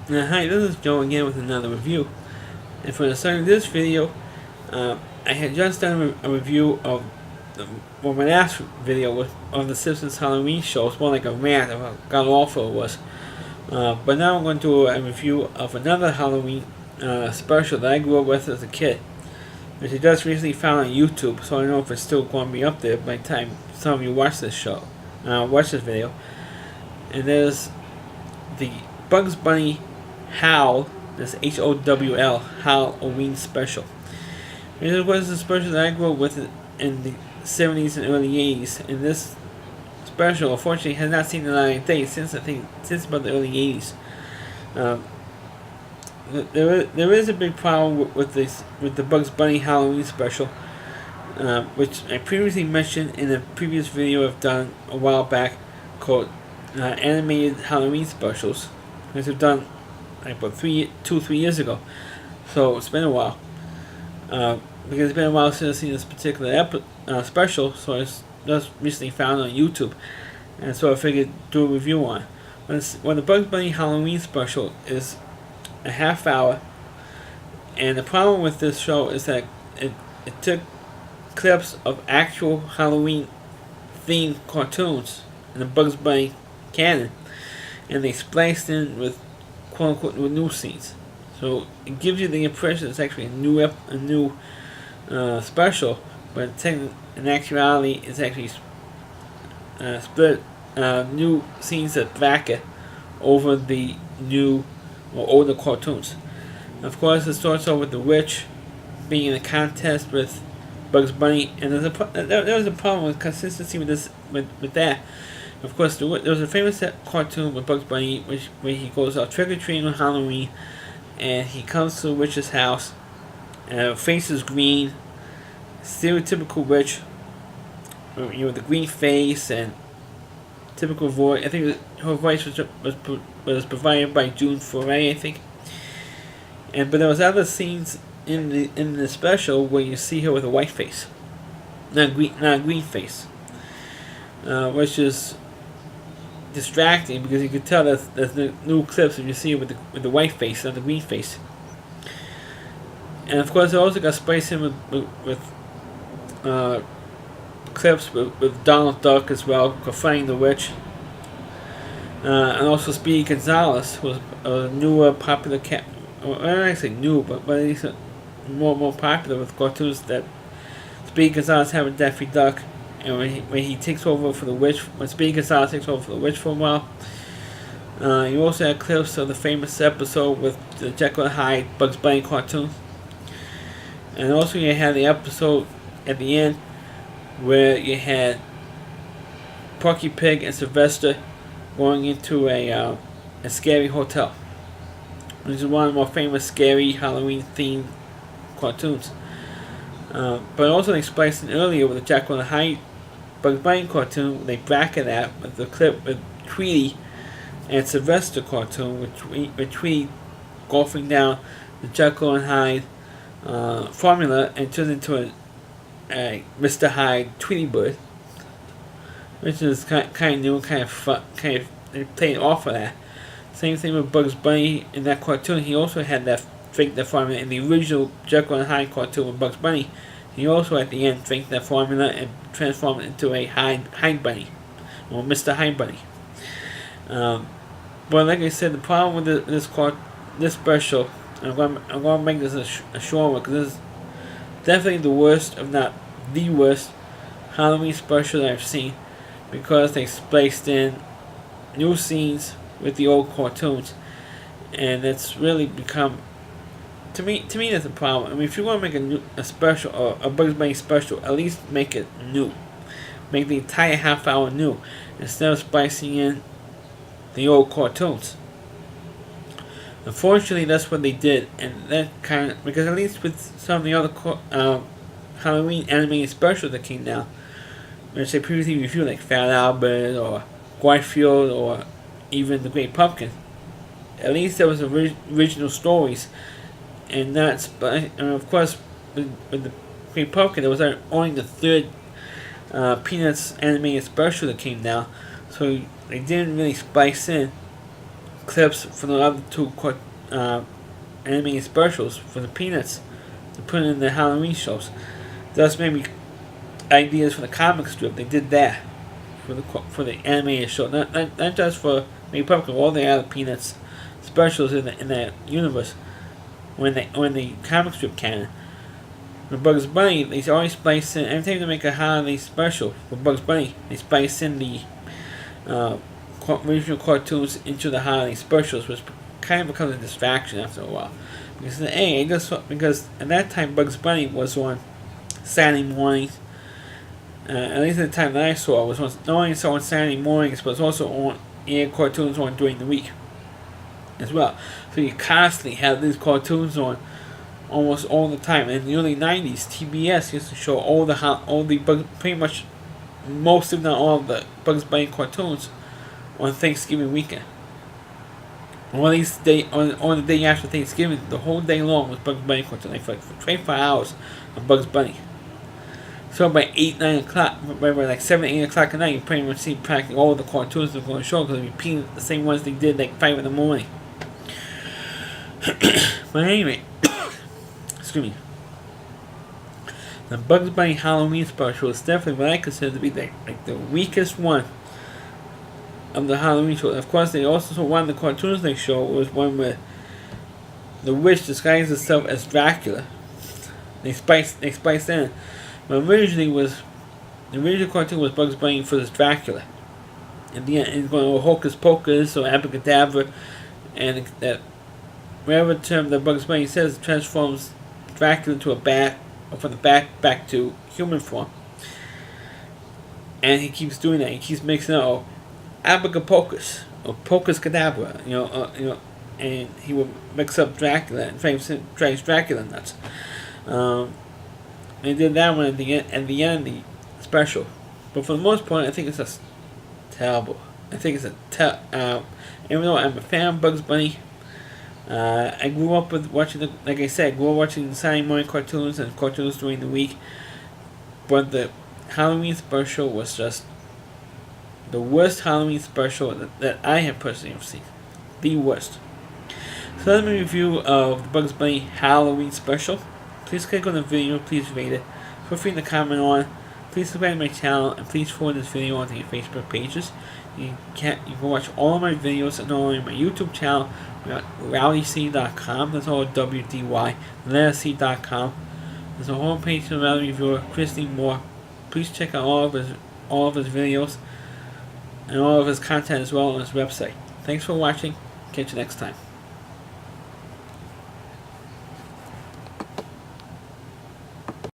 Hi, this is Joe again with another review. And for the start of this video, I had just done a review of my last video was of the Simpsons Halloween show. It's more like a rant of how god awful it was. But now I'm going to do a review of another Halloween special that I grew up with as a kid, which I just recently found on YouTube. So I don't know if it's still going to be up there by the time some of you watch this watch this video. And there's the Bugs Bunny Howl, this Howl, Howl-o-Ween special. It was a special that I grew up with in the 70s and early 80s, and this special unfortunately has not seen the light of day since about the early 80s. There is a big problem with the Bugs Bunny Halloween special, which I previously mentioned in a previous video I've done a while back called animated Halloween specials, which I've done like about 3 years ago. So it's been a while. Because it's been a while since I've seen this particular special, so it's just recently found on YouTube, and so I figured do a review on it. When the Bugs Bunny Halloween special is a half hour, and the problem with this show is that it took clips of actual Halloween themed cartoons in the Bugs Bunny canon, and they spliced in with quote unquote with new scenes. So it gives you the impression it's actually a new special, but in actuality it's actually split new scenes that back it over the new or older cartoons. Of course, it starts off with the witch being in a contest with Bugs Bunny, and there was a problem with consistency with that. Of course, there was a famous cartoon with Bugs Bunny where he goes out trick-or-treating on Halloween, and he comes to the witch's house, face is green, stereotypical witch, the green face and typical voice. I think her voice was provided by June Foray, I think. But there was other scenes in the special where you see her with a white face, not a green face, which is distracting because you could tell there's new clips if you see it with the white face, not the green face. And of course, it also got spiced in with clips with Donald Duck as well, confronting the witch. And also Speedy Gonzales was a newer popular cat. Well, I don't say new, but at least more popular with cartoons that Speedy Gonzales having Daffy Duck. And when he takes over for the witch, when Speedy Gonzales takes over for the witch for a while. You also had clips of the famous episode with the Jekyll and Hyde Bugs Bunny cartoon. And also you had the episode at the end where you had Porky Pig and Sylvester going into a scary hotel, which is one of the more famous scary Halloween themed cartoons. But also they spliced in earlier with the Jekyll and Hyde Bugs Bunny cartoon. They bracket that with the clip with Tweety and Sylvester cartoon, with Tweety golfing down the Jekyll and Hyde formula and turns into a Mr. Hyde Tweety Bird, which is kind of new and kind of fun, they played off of that. Same thing with Bugs Bunny in that cartoon. He also had that formula in the original Jekyll and Hyde cartoon with Bugs Bunny. He also at the end faked that formula and transformed it into a Hyde Bunny, or Mr. Hyde Bunny. But like I said, the problem with this special, I'm going to make this a short one because this is definitely the worst, if not the worst, Halloween special that I've seen, because they spliced in new scenes with the old cartoons, and it's really become, to me that's a problem. I mean, if you want to make a special or a Bugs Bunny special, at least make it new, make the entire half hour new instead of splicing in the old cartoons. Unfortunately, that's what they did, and that kind of, because at least with some of the other Halloween animated specials that came down, which they previously reviewed, like Fat Albert or Garfield or even The Great Pumpkin, at least there was original stories, and not. And of course, with The Great Pumpkin, there was only the third Peanuts animated special that came down, so they didn't really splice in clips from the other two animated specials for the Peanuts to put in the Halloween shows. Thus, maybe ideas for the comic strip. They did that for the animated show, not just for maybe Pumpkin. All the other Peanuts specials in that universe when the comic strip canon. For Bugs Bunny, they always splice in every time they make a holiday special for Bugs Bunny. They splice in the original cartoons into the holiday specials, which kind of becomes a distraction after a while. Because at that time Bugs Bunny was on Saturday mornings. At least at the time that I saw it, was not only saw on Saturday mornings, but it was also on air cartoons on during the week as well. So you constantly have these cartoons on almost all the time. In the early '90s, TBS used to show all the pretty much most, if not all, of the Bugs Bunny cartoons on Thanksgiving weekend. On the day after Thanksgiving, the whole day long was Bugs Bunny cartoons, like for 24 hours of Bugs Bunny. So by 8, 9 o'clock, by like 7, 8 o'clock at night, you pretty much see practically all of the cartoons that are going to show because they repeat the same ones they did like 5 in the morning. But anyway, excuse me. The Bugs Bunny Halloween special is definitely what I consider to be like the weakest one of the Halloween show. Of course, they also saw one of the cartoons they showed was one where the witch disguised herself as Dracula. They spiced in. But originally the original cartoon was Bugs Bunny versus Dracula. In the end, it's going to Hocus Pocus or Abracadabra, and that whatever term that Bugs Bunny says transforms Dracula to a bat, or from the back to human form. And he keeps doing that. He keeps mixing up Abracapocus or Pocus Cadabra, and he will mix up Dracula and drives Dracula nuts. They did that one at the end of the special, but for the most part, I think it's just terrible. I think it's even though I'm a fan of Bugs Bunny, I grew up with watching watching the Saturday morning cartoons and cartoons during the week. But the Halloween special was just the worst Halloween special that I have personally seen. The worst. So that's my review of the Bugs Bunny Halloween special. Please click on the video, please rate it. Feel free to comment on. Please subscribe to my channel, and please forward this video onto your Facebook pages. You can watch all of my videos not only on my YouTube channel, rowdyc.com. That's all WDY. C.com. There's a homepage for the reviewer, Christy Moore. Please check out all of his videos and all of his content as well on his website. Thanks for watching. Catch you next time.